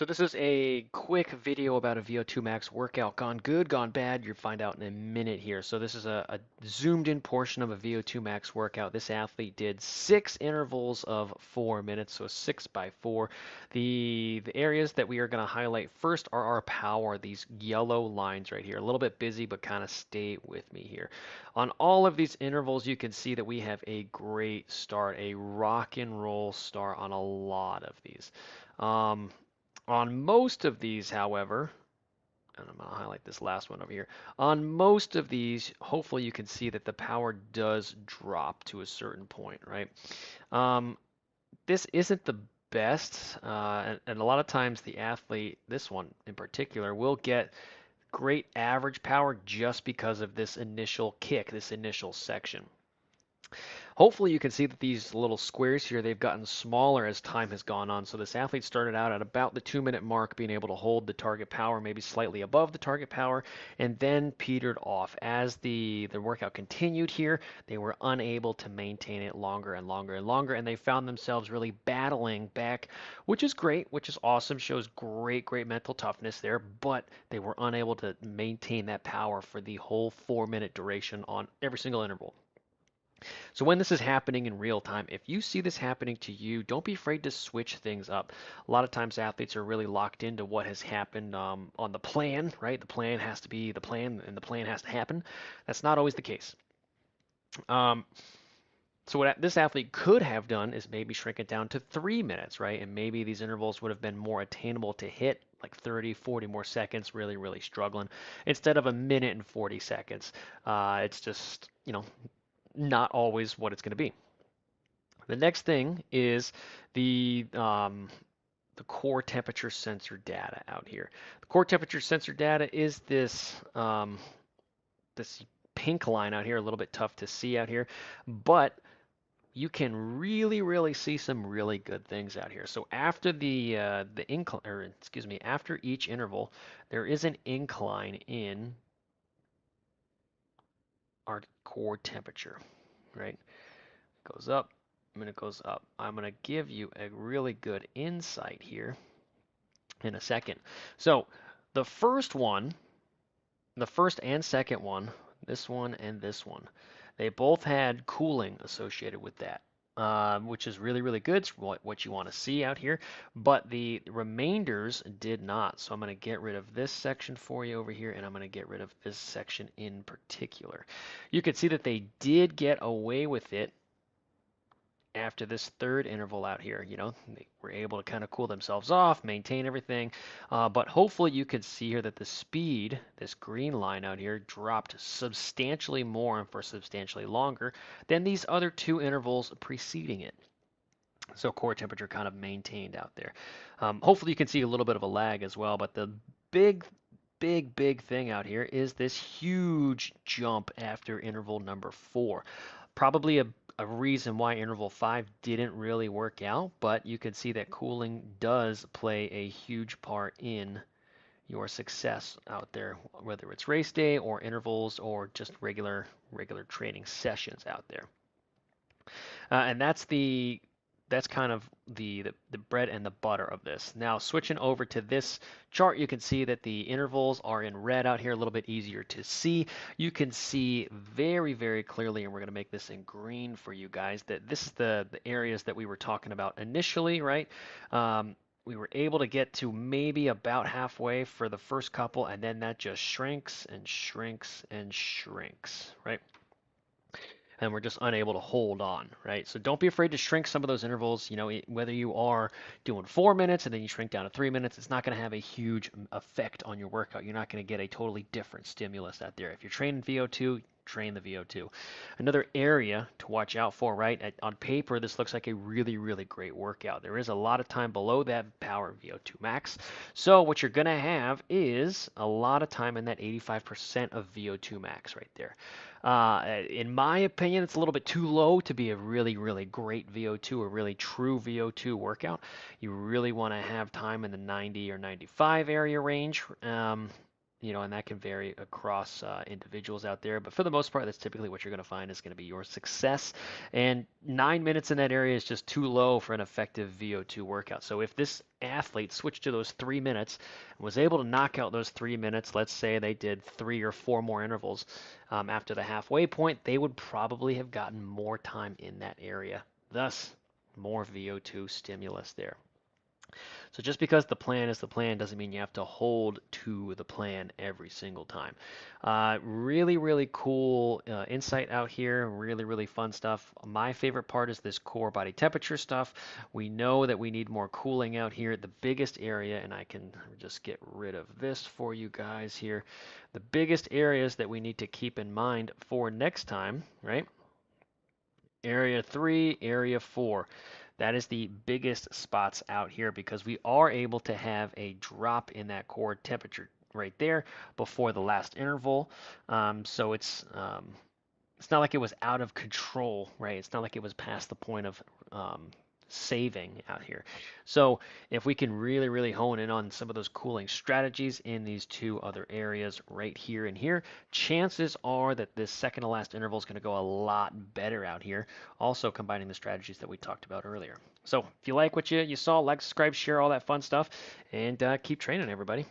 So this is a quick video about a VO2max workout, gone good, gone bad. You'll find out in a minute here. So this is a zoomed in portion of a VO2max workout. This athlete did 6 intervals of 4 minutes, so 6 by 4. The areas that we are going to highlight first are our power, these yellow lines right here. A little bit busy, but kind of stay with me here. On all of these intervals, you can see that we have a great start, a rock and roll start on a lot of these. Um, on most of these, however, and I'm going to highlight this last one over here. On most of these, hopefully you can see that the power does drop to a certain point, right? Um, this isn't the best, and a lot of times the athlete, this one in particular, will get great average power just because of this initial kick, this initial section. Hopefully you can see that these little squares here, they've gotten smaller as time has gone on. So this athlete started out at about the 2 minute mark, being able to hold the target power, maybe slightly above the target power, and then petered off. As the workout continued here, they were unable to maintain it longer and longer and longer, and they found themselves really battling back, which is great, which is awesome, shows great mental toughness there, but they were unable to maintain that power for the whole 4 minute duration on every single interval. So when this is happening in real time, if you see this happening to you, don't be afraid to switch things up. A lot of times athletes are really locked into what has happened on the plan, right? The plan has to be the plan and the plan has to happen. That's not always the case. Um, so what this athlete could have done is maybe shrink it down to 3 minutes, right? And maybe these intervals would have been more attainable to hit, like 30, 40 more seconds, really struggling, instead of a minute and 40 seconds. It's just, not always what it's going to be. The next thing is the core temperature sensor data out here. The core temperature sensor data is this pink line out here, a little bit tough to see out here, but you can really see some really good things out here. So after the incline, or excuse me, after each interval, there is an incline in our core temperature, right? Goes up, and it goes up. I'm going to give you a really good insight here in a second. So the first one, the first and second one, this one and this one, they both had cooling associated with that. Which is really good. It's what you want to see out here. But the remainders did not. So I'm going to get rid of this section for you over here, and I'm going to get rid of this section in particular. You can see that they did get away with it after this third interval out here. They were able to kind of cool themselves off, maintain everything. But hopefully you can see here that the speed, this green line out here, dropped substantially more and for substantially longer than these other 2 intervals preceding it. So core temperature kind of maintained out there. Hopefully you can see a little bit of a lag as well, but the big thing out here is this huge jump after interval number 4. Probably a reason why interval 5 didn't really work out, but you can see that cooling does play a huge part in your success out there, whether it's race day or intervals or just regular training sessions out there. And that's kind of the bread and the butter of this. Now switching over to this chart, you can see that the intervals are in red out here, a little bit easier to see. You can see very clearly, and we're going to make this in green for you guys, that this is the areas that we were talking about initially, right? We were able to get to maybe about halfway for the first couple, and then that just shrinks and shrinks and shrinks, right? And we're just unable to hold on, right? So don't be afraid to shrink some of those intervals. Whether you are doing 4 minutes and then you shrink down to 3 minutes, it's not going to have a huge effect on your workout. You're not going to get a totally different stimulus out there. If you're training VO2, train the VO2. Another area to watch out for, right? On paper, this looks like a really great workout. There is a lot of time below that power VO2 max. So what you're going to have is a lot of time in that 85% of VO2 max right there. In my opinion, it's a little bit too low to be a really great VO2, a really true VO2 workout. You really want to have time in the 90 or 95 area range. and that can vary across individuals out there. But for the most part, that's typically what you're going to find is going to be your success. And 9 minutes in that area is just too low for an effective VO2 workout. So if this athlete switched to those 3 minutes and was able to knock out those 3 minutes, let's say they did 3 or 4 more intervals after the halfway point, they would probably have gotten more time in that area. Thus, more VO2 stimulus there. So just because the plan is the plan doesn't mean you have to hold to the plan every single time. Really, really cool insight out here. Really, really fun stuff. My favorite part is this core body temperature stuff. We know that we need more cooling out here. The biggest area, and I can just get rid of this for you guys here. The biggest areas that we need to keep in mind for next time, right? Area 3, Area 4. That is the biggest spots out here because we are able to have a drop in that core temperature right there before the last interval. So it's not like it was out of control, right? It's not like it was past the point of saving out here. So if we can really, really hone in on some of those cooling strategies in these two other areas right here and here, chances are that this second to last interval is going to go a lot better out here. Also combining the strategies that we talked about earlier. So if you like what you saw, like, subscribe, share all that fun stuff, and keep training, everybody.